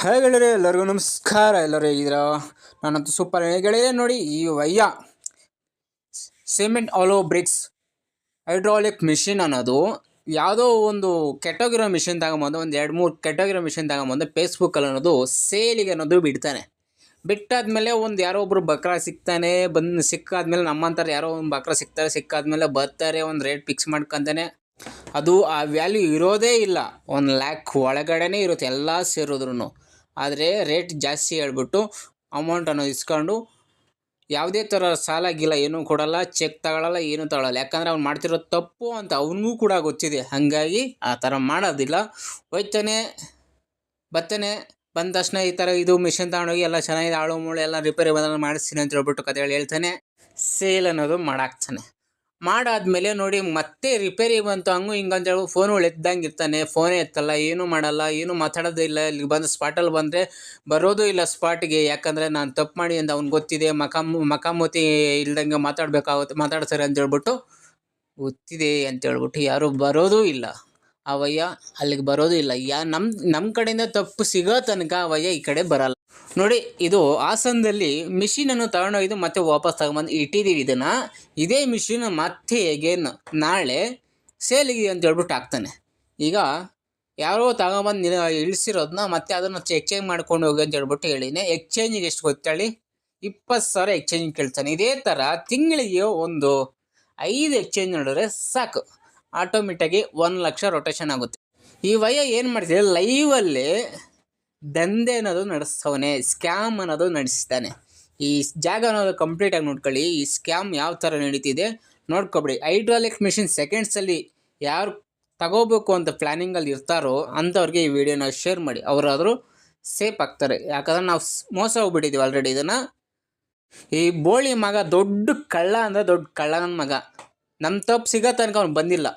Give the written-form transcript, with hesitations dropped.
Hi ಗೆಳೆಯರೆ, ಎಲ್ಲರಿಗೂ ನಮಸ್ಕಾರ. ಎಲ್ಲರೂ ಹೇಗಿದ್ದೀರಾ? ನಾನಂತೂ ಸೂಪರ್ ಗೆಳೆಯರೆ. ನೋಡಿ, ಈ ವಯ್ಯ ಸಿಮೆಂಟ್ ಆಲೋ ಬ್ರಿಕ್ಸ್ ಹೈಡ್ರಾಲಿಕ್ ಮಿಷಿನ್ ಅನ್ನೋದು ಯಾವುದೋ ಒಂದು ಕೆಟ್ಟೋಗಿರೋ ಮಿಷಿನ್ ತಗೊಂಬಂದು ಒಂದು 2-3 ಕೆಟ್ಟೋಗಿರೋ ಮಿಷಿನ್ ತಗೊಂಬಂದು ಫೇಸ್ಬುಕ್ಕಲ್ಲಿ ಅನ್ನೋದು ಸೇಲಿಗೆ ಅನ್ನೋದು ಬಿಡ್ತಾನೆ. ಬಿಟ್ಟಾದ್ಮೇಲೆ ಒಂದು ಯಾರೋ ಒಬ್ರು ಬಕ್ರ ಸಿಗ್ತಾನೆ. ಸಿಕ್ಕಾದ್ಮೇಲೆ ನಮ್ಮಂತಾರೆ ಯಾರೋ ಒಂದು ಬಕ್ರ ಸಿಗ್ತಾರೆ. ಸಿಕ್ಕಾದ್ಮೇಲೆ ಬರ್ತಾರೆ, ಒಂದು ರೇಟ್ ಫಿಕ್ಸ್ ಮಾಡ್ಕೊತಾನೆ. ಅದು ಆ ವ್ಯಾಲ್ಯೂ ಇರೋದೇ ಇಲ್ಲ, 1,00,000 ಒಳಗಡೆನೇ ಇರುತ್ತೆ ಎಲ್ಲ ಸೇರಿದ್ರು. ಆದರೆ ರೇಟ್ ಜಾಸ್ತಿ ಹೇಳ್ಬಿಟ್ಟು ಅಮೌಂಟ್ ಅನ್ನೋದು ಇಸ್ಕೊಂಡು ಯಾವುದೇ ಥರ ಸಾಲ ಗೀಲ ಏನೂ ಕೊಡಲ್ಲ, ಚೆಕ್ ತಗೊಳ್ಳಲ್ಲ, ಏನೂ ತಗೊಳ್ಳಲ್ಲ. ಯಾಕಂದರೆ ಅವ್ನು ಮಾಡ್ತಿರೋ ತಪ್ಪು ಅಂತ ಅವನಿಗೂ ಕೂಡ ಗೊತ್ತಿದೆ. ಹಾಗಾಗಿ ಆ ಥರ ಮಾಡೋದಿಲ್ಲ. ಹೋಯ್ತಾನೆ, ಬರ್ತಾನೆ, ಬಂದ ತಕ್ಷಣ ಈ ಥರ ಇದು ಮಿಷಿನ್ ತಗೊಂಡೋಗಿ ಎಲ್ಲ ಚೆನ್ನಾಗಿದೆ, ಆಳು ಮೂಳೆ ಎಲ್ಲ ರಿಪೇರಿ ಮಾಡಿಸ್ತೀನಿ ಅಂತ ಹೇಳ್ಬಿಟ್ಟು ಕಥೆಗಳು ಹೇಳ್ತಾನೆ. ಸೇಲ್ ಅನ್ನೋದು ಮಾಡಾಕ್ತಾನೆ. ಮಾಡಾದ್ಮೇಲೆ ನೋಡಿ ಮತ್ತೆ ರಿಪೇರಿ ಬಂತು ಹಂಗೂ ಹಿಂಗಂತ ಹೇಳಿ ಫೋನುಗಳು ಎದ್ದಂಗೆ ಇರ್ತಾನೆ. ಫೋನೇ ಎತ್ತಲ್ಲ, ಏನೂ ಮಾಡಲ್ಲ, ಏನೂ ಮಾತಾಡೋದಿಲ್ಲ. ಇಲ್ಲಿ ಬಂದು ಸ್ಪಾಟಲ್ಲಿ ಬಂದರೆ ಬರೋದು ಇಲ್ಲ ಸ್ಪಾಟಿಗೆ. ಯಾಕಂದರೆ ನಾನು ತಪ್ಪು ಮಾಡಿ ಅಂತ ಅವ್ನಿಗೆ ಗೊತ್ತಿದೆ. ಮಕಾಮೂತಿ ಇಲ್ದಂಗೆ ಮಾತಾಡ್ತಾರೆ ಅಂತ ಹೇಳ್ಬಿಟ್ಟು ಗೊತ್ತಿದೆ ಅಂತ ಹೇಳ್ಬಿಟ್ಟು ಯಾರೂ ಬರೋದೂ ಇಲ್ಲ. ಅವಯ್ಯ ಅಲ್ಲಿಗೆ ಬರೋದು ಇಲ್ಲ. ನಮ್ಮ ಕಡೆಯಿಂದ ತಪ್ಪು ಸಿಗೋ ತನಕ ಅವಯ್ಯ ಈ ಕಡೆ ಬರಲ್ಲ. ನೋಡಿ, ಇದು ಹಾಸನದಲ್ಲಿ ಮಿಷಿನನ್ನು ತಗೊಂಡೋಗಿದ್ದು ಮತ್ತೆ ವಾಪಸ್ ತಗೊಂಬಂದು ಇಟ್ಟಿದ್ದೀವಿ. ಇದೇ ಮಿಷಿನ್ ಮತ್ತೆ ಹೇಗೇನು ನಾಳೆ ಸೇಲಿಗೆ ಅಂತ ಹೇಳ್ಬಿಟ್ಟು ಹಾಕ್ತಾನೆ. ಈಗ ಯಾರೋ ತಗೊಂಬಂದು ಇಳಿಸಿರೋದನ್ನ ಮತ್ತೆ ಅದನ್ನು ಎಕ್ಸ್ಚೇಂಜ್ ಮಾಡ್ಕೊಂಡು ಹೋಗಿ ಅಂತ ಹೇಳ್ಬಿಟ್ಟು ಹೇಳಿನೇ. ಎಕ್ಸ್ಚೇಂಜಿಗೆ ಎಷ್ಟು ಗೊತ್ತೇಳಿ? 20,000 ಎಕ್ಸ್ಚೇಂಜ್ ಕೇಳ್ತಾನೆ. ಇದೇ ಥರ ತಿಂಗಳಿಗೆ ಒಂದು 5 ಎಕ್ಸ್ಚೇಂಜ್ ನೋಡಿದ್ರೆ ಸಾಕು, ಆಟೋಮೆಟಿಕ್ಕಾಗಿ 1,00,000 ರೊಟೇಷನ್ ಆಗುತ್ತೆ. ಈ ವಯ್ಯ ಏನು ಮಾಡ್ತಿದೆ, ಲೈವಲ್ಲಿ ದಂಧೆ ಅನ್ನೋದು ನಡೆಸ್ತವನೆ, ಸ್ಕ್ಯಾಮ್ ಅನ್ನೋದು ನಡೆಸ್ತಾನೆ. ಈ ಜಾಗ ಅನ್ನೋದು ಕಂಪ್ಲೀಟಾಗಿ ನೋಡ್ಕೊಳ್ಳಿ. ಈ ಸ್ಕ್ಯಾಮ್ ಯಾವ ಥರ ನಡೀತಿದೆ ನೋಡ್ಕೊಬಿಡಿ. ಹೈಡ್ರಾಲಿಕ್ ಮಿಷಿನ್ ಸೆಕೆಂಡ್ಸಲ್ಲಿ ಯಾರು ತಗೋಬೇಕು ಅಂತ ಪ್ಲ್ಯಾನಿಂಗಲ್ಲಿ ಇರ್ತಾರೋ ಅಂಥವ್ರಿಗೆ ಈ ವಿಡಿಯೋನ ಶೇರ್ ಮಾಡಿ. ಅವರಾದರೂ ಸೇಫ್ ಆಗ್ತಾರೆ. ಯಾಕಂದ್ರೆ ನಾವು ಮೋಸ ಹೋಗ್ಬಿಟ್ಟಿದ್ದೀವಿ ಆಲ್ರೆಡಿ. ಈ ಬೋಳಿ ಮಗ ದೊಡ್ಡ ಕಳ್ಳ ಅಂದರೆ ದೊಡ್ಡ ಕಳ್ಳನ ಮಗ. ನಮ್ಮ ತಪ್ಪು ಸಿಗೋ ತನಕ ಅವ್ನು ಬಂದಿಲ್ಲ.